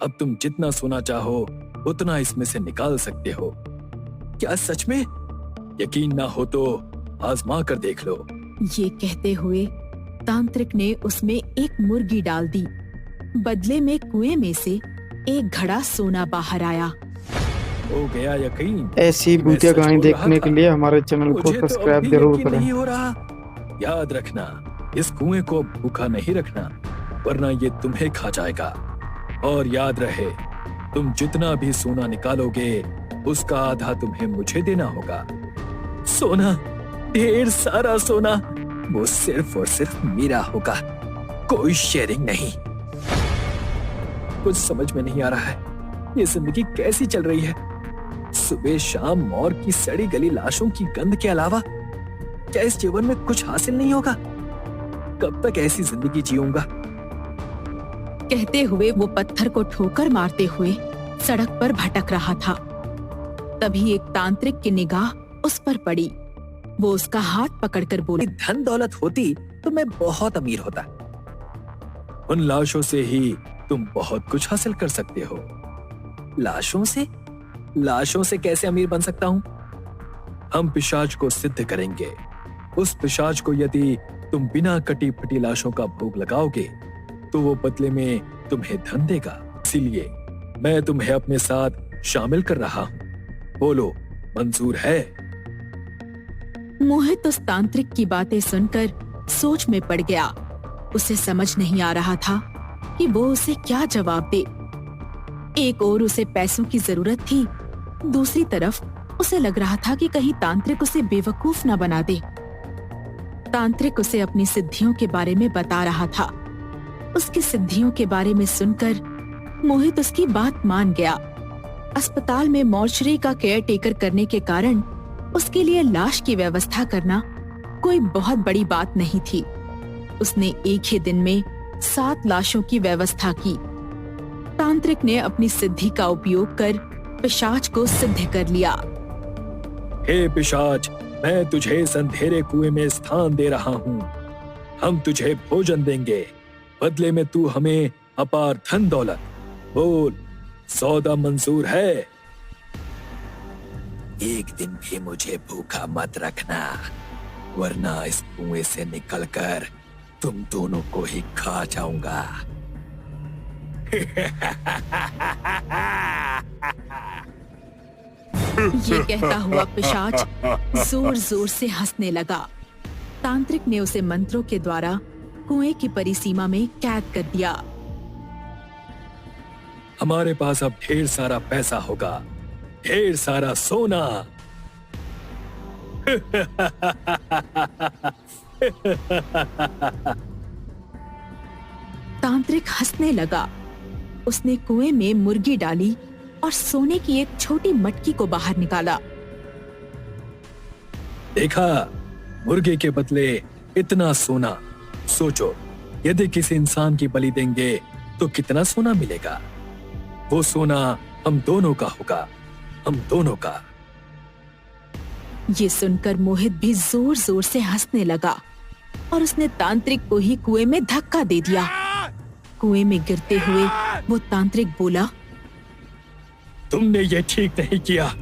अब तुम जितना सोना चाहो उतना इसमें से निकाल सकते हो। क्या सच में? यकीन ना हो तो आजमा कर देख लो। ये कहते हुए तांत्रिक ने उसमें एक मुर्गी डाल दी। बदले में कुएं में से एक घड़ा सोना बाहर आया। हो गया यकीन। ऐसी मैं भूतिया सच कहानी बोल रहा देखने था। के लिए हमारे चैनल को मुझे तो अब सब्सक्राइब भी जरूर यकीन करें। नहीं हो रहा। याद रखना, इस कुएं को भूखा नहीं रखना, वरना ये तुम्हें खा जाएगा। और याद रहे, तुम जितना भी सोना निकालोगे उसका आधा तुम्हें मुझे देना होगा। सोना, ढेर सारा सोना, वो सिर्फ और सिर्फ मेरा होगा, कोई शेयरिंग नहीं। कुछ समझ में नहीं आ रहा है, ये जिंदगी कैसी चल रही है। सुबह शाम मौर की सड़ी गली लाशों की गंध के अलावा क्या इस जीवन में कुछ हासिल नहीं होगा? कब तक ऐसी जिंदगी जीऊंगा? कहते हुए वो पत्थर को ठोकर मारते हुए सड़क पर भटक रहा था। तभी एक तांत्रिक की निगाह उस पर पड़ी। वो उसका हाथ पकड़कर बोला, धन दौलत होती तो मैं बहुत अमीर होता। उन लाशों से ही तुम बहुत कुछ हासिल कर सकते हो। लाशों से? लाशों से कैसे अमीर बन सकता हूं? हम पिशाच को सिद्ध करेंगे। उस पिशाच को यदि तुम बिना कटी फटी लाशों का भोग लगाओगे तो वो बदले में तुम्हें धन देगा। इसीलिए मैं तुम्हें अपने साथ शामिल कर रहा हूं। बोलो, मंजूर है? मोहित उस तांत्रिक की बातें सुनकर सोच में पड़ गया। उसे समझ नहीं आ रहा था कि वो उसे क्या जवाब दे। एक ओर उसे पैसों की जरूरत थी, दूसरी तरफ उसे लग रहा था कि कहीं तांत्रिक उसे बेवकूफ न बना दे। तांत्रिक उसे अपनी सिद्धियों के बारे में बता रहा था। उसकी सिद्धियों के बारे में सुनकर मोहित उसकी बात मान गया। अस्पताल में मॉर्चरी का केयर टेकर करने के कारण उसके लिए लाश की व्यवस्था करना कोई बहुत बड़ी बात नहीं थी। उसने एक ही दिन में 7 लाशों की व्यवस्था की। तांत्रिक ने अपनी सिद्धि का उपयोग कर पिशाच को सिद्ध कर लिया। हे पिशाच, मैं तुझे इस अंधेरे कुएं में स्थान दे रहा हूँ। हम तुझे भोजन देंगे, बदले में तू हमें अपार धन दौलत। बोल, सौदा मंजूर है? एक दिन भी मुझे भूखा मत रखना, वरना इस कुएं से निकलकर तुम दोनों को ही खा जाऊंगा। ये कहता हुआ पिशाच जोर जोर से हंसने लगा। तांत्रिक ने उसे मंत्रों के द्वारा कुएं की परिसीमा में कैद कर दिया। हमारे पास अब ढेर सारा पैसा होगा, ढेर सारा सोना। तांत्रिक हंसने लगा। उसने कुएं में मुर्गी डाली और सोने की एक छोटी मटकी को बाहर निकाला। देखा, मुर्गे के बदले इतना सोना। सोचो, यदि किसी इंसान की बलि देंगे तो कितना सोना मिलेगा? वो सोना हम दोनों का होगा, हम दोनों का। ये सुनकर मोहित भी जोर जोर से हंसने लगा और उसने तांत्रिक को ही कुएं में धक्का दे दिया। कुएं में गिरते हुए वो तांत्रिक बोला, तुमने ये ठीक नहीं किया।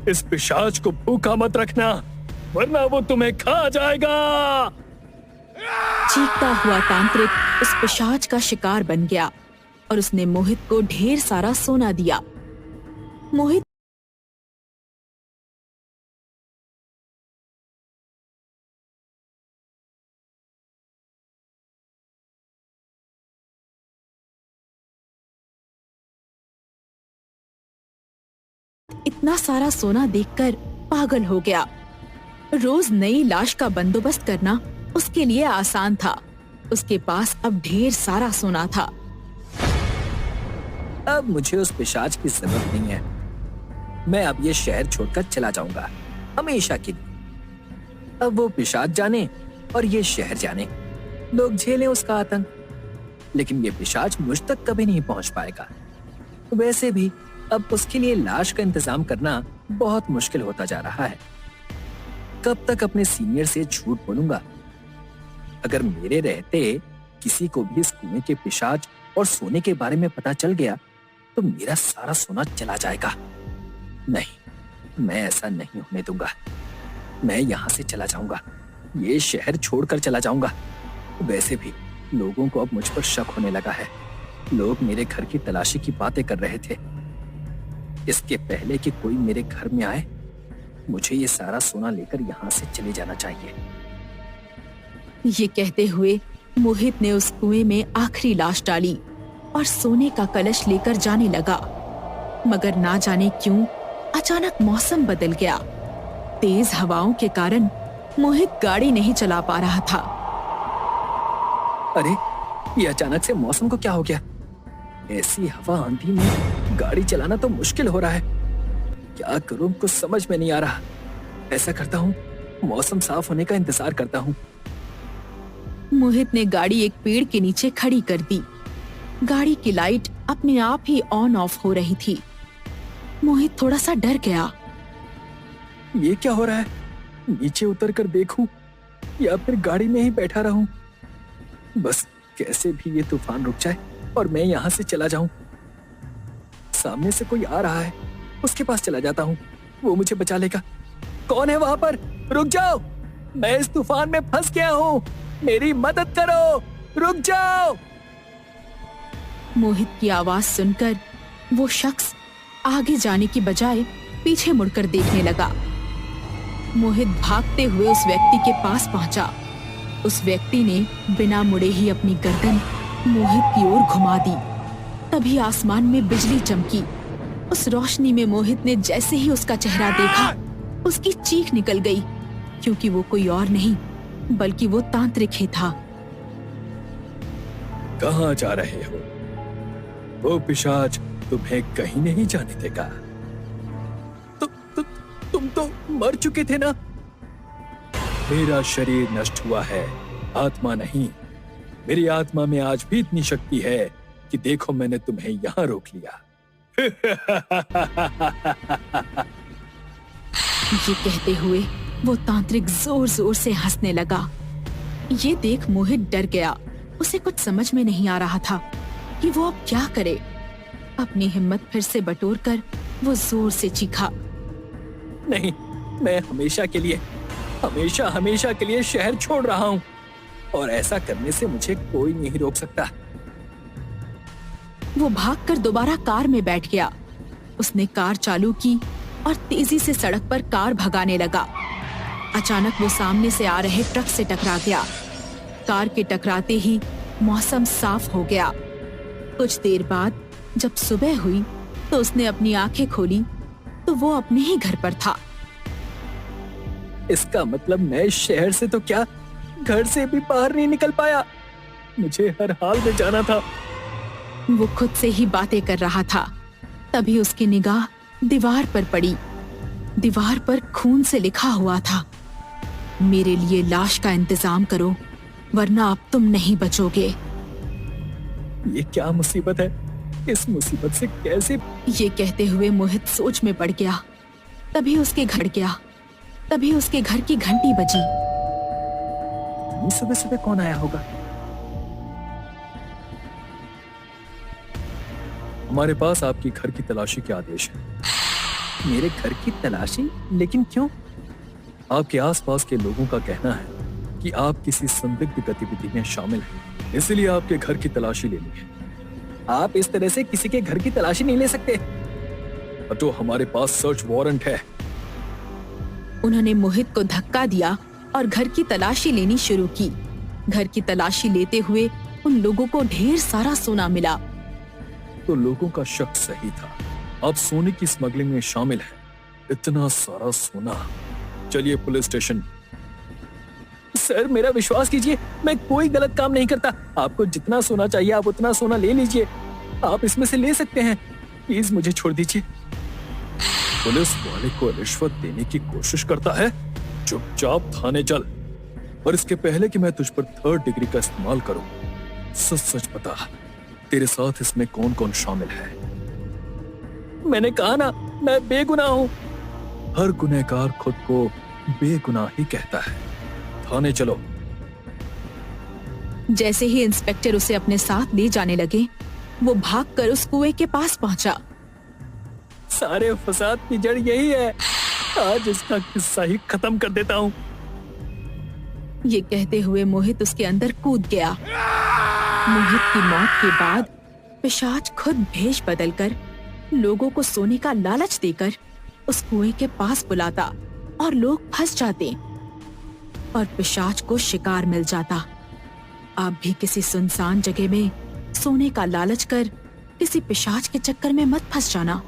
इस पिशाच को भूखा मत रखना, वरना वो तुम्हें खा जाएगा। चीखता हुआ तांत्रिक उस पिशाच का शिकार बन गया और उसने मोहित को ढेर सारा सोना दिया। मोहित इतना सारा सोना देखकर पागल हो गया। रोज नई लाश का बंदोबस्त करना उसके लिए आसान था। उसके पास अब ढेर सारा सोना था। अब मुझे उस पिशाच की जरूरत नहीं है। मैं अब ये शहर छोड़कर चला जाऊंगा, हमेशा के लिए। अब वो पिशाच जाने और ये शहर जाने, लोग झेलें उसका आतंक, लेकिन ये पिशाच मुझ तक कभी नहीं पहुंच पाएगा। वैसे भी अब उसके लिए लाश का इंतजाम करना बहुत मुश्किल होता जा रहा है। कब तक अपने सीनियर से झूठ बोलूंगा? अगर मेरे रहते किसी को भी इस कुएं के पिशाच और सोने के बारे में पता चल गया तो मेरा सारा सोना चला जाएगा। नहीं, मैं ऐसा नहीं होने दूंगा। मैं यहाँ से चला जाऊंगा, ये शहर छोड़कर चला जाऊंगा। वैसे भी लोगों को अब मुझ पर शक होने लगा है। लोग मेरे घर की तलाशी की बातें कर रहे थे। इसके पहले कि कोई मेरे घर में आए, मुझे ये सारा सोना लेकर यहाँ से चले जाना चाहिए। ये कहते हुए मोहित ने उस कुएं में आखिरी लाश डाली और सोने का कलश लेकर जाने लगा। मगर ना जाने क्यों अचानक मौसम बदल गया। तेज हवाओं के कारण मोहित गाड़ी नहीं चला पा रहा था। अरे, ये अचानक से मौसम को क्या हो गया? ऐसी हवा आंधी में गाड़ी चलाना तो मुश्किल हो रहा है। क्या करूं, कुछ समझ में नहीं आ रहा। ऐसा करता हूं, मौसम साफ होने का इंतजार करता हूं। मोहित ने गाड़ी एक पेड़ के नीचे खड़ी कर दी। गाड़ी की लाइट अपने आप ही ऑन ऑफ हो रही थी। मोहित थोड़ा सा डर गया। ये क्या हो रहा है? नीचे उतर कर देखूं या फिर गाड़ी में ही बैठा रहूं? बस कैसे भी ये तूफान रुक जाए और मैं यहाँ से चला जाऊं। सामने से कोई आ रहा है, उसके पास चला जाता हूँ, वो मुझे बचा लेगा। कौन है वहां पर? रुक जाओ, मैं इस तूफान में फंस गया हूँ, मेरी मदद करो, रुक जाओ। मोहित की आवाज सुनकर वो शख्स आगे जाने की बजाय पीछे मुड़कर देखने लगा। मोहित भागते हुए उस व्यक्ति के पास पहुंचा। उस व्यक्ति ने बिना मुड़े ही अपनी गर्दन मोहित की ओर घुमा दी। तभी आसमान में बिजली चमकी। उस रोशनी में मोहित ने जैसे ही उसका चेहरा देखा, उसकी चीख निकल गई, क्योंकि वो कोई और नहीं बल्कि वो तांत्रिक ही था। कहाँ जा रहे हो? वो पिशाच तुम्हें कहीं नहीं जाने देगा। तुम तो मर चुके थे ना? मेरा शरीर नष्ट हुआ है, आत्मा नहीं। मेरी आत्मा में आज भी इतनी शक्ति है कि देखो, मैंने तुम्हें यहां रोक लिया। ये कहते हुए वो तांत्रिक जोर जोर से हंसने लगा। ये देख मोहित डर गया। उसे कुछ समझ में नहीं आ रहा था कि वो अब क्या करे। अपनी हिम्मत फिर से बटोरकर वो जोर से चीखा, नहीं, मैं हमेशा के लिए शहर छोड़ रहा हूँ और ऐसा करने से मुझे कोई नहीं रोक सकता। वो भागकर दोबारा कार में बैठ गया। उसने कार चालू की और तेजी से सड़क पर कार भगाने लगा। अचानक वो सामने से आ रहे ट्रक से टकरा गया। कार के टकराते ही मौसम साफ हो गया। कुछ देर बाद जब सुबह हुई तो उसने अपनी आंखें खोली तो वो अपने ही घर पर था। इसका मतलब मैं शहर से तो क्या, घर से भी बाहर नहीं निकल पाया। मुझे हर हाल में जाना था। वो खुद से ही बातें कर रहा था। तभी उसकी निगाह दीवार पर पड़ी। दीवार पर खून से लिखा हुआ था, मेरे लिए लाश का इंतजाम करो वरना अब तुम नहीं बचोगे। ये क्या मुसीबत है? इस मुसीबत से कैसे? ये कहते हुए मोहित सोच में पड़ गया। तभी उसके घर की घंटी बजी। सुबह सुबह कौन आया होगा? हमारे पास आपकी घर की तलाशी के आदेश है। मेरे घर की तलाशी? लेकिन क्यों? आपके आसपास के लोगों का कहना है कि आप किसी संदिग्ध गतिविधि में शामिल हैं, इसलिए आपके घर की तलाशी लेनी है। आप इस तरह से किसी के घर की तलाशी नहीं ले सकते। तो हमारे पास सर्च वारंट है। उन्होंने मोहित को धक्का दिया और घर की तलाशी लेनी शुरू की। घर की तलाशी लेते हुए उन लोगों को ढेर सारा सोना मिला। तो लोगों का शक सही था, आप सोने की स्मगलिंग में शामिल हैं। इतना सारा सोना। चलिए पुलिस स्टेशन। सर, मेरा विश्वास कीजिए, मैं कोई गलत काम नहीं करता। आपको जितना सोना चाहिए आप उतना सोना ले लीजिए। आप इसमें से ले सकते हैं। प्लीज मुझे छोड़ दीजिए। पुलिस वाले को रिश्वत देने की कोशिश करता है? चुपचाप थाने चल। और इसके पहले कि मैं तुझ पर 3rd डिग्री का इस्तेमाल करूं, सच सच बता, तेरे साथ इसमें कौन कौन शामिल है? मैंने कहा ना, मैं बेगुनाह हूं। हर गुनहगार खुद को बेगुनाह ही कहता है। थाने चलो। जैसे ही इंस्पेक्टर उसे अपने साथ ले जाने लगे, वो भागकर उस कुएं के पास पहुंचा। सारे फसाद की जड़ यही है, आज इसका किस्सा ही खत्म कर देता हूँ। ये कहते हुए मोहित उसके अंदर कूद गया। मोहित की मौत के बाद पिशाच खुद भेष बदलकर लोगों को सोने का लालच देकर उस कुएं के पास बुलाता और लोग फंस जाते और पिशाच को शिकार मिल जाता। आप भी किसी सुनसान जगह में सोने का लालच कर किसी पिशाच के चक्कर में मत फंस जाना।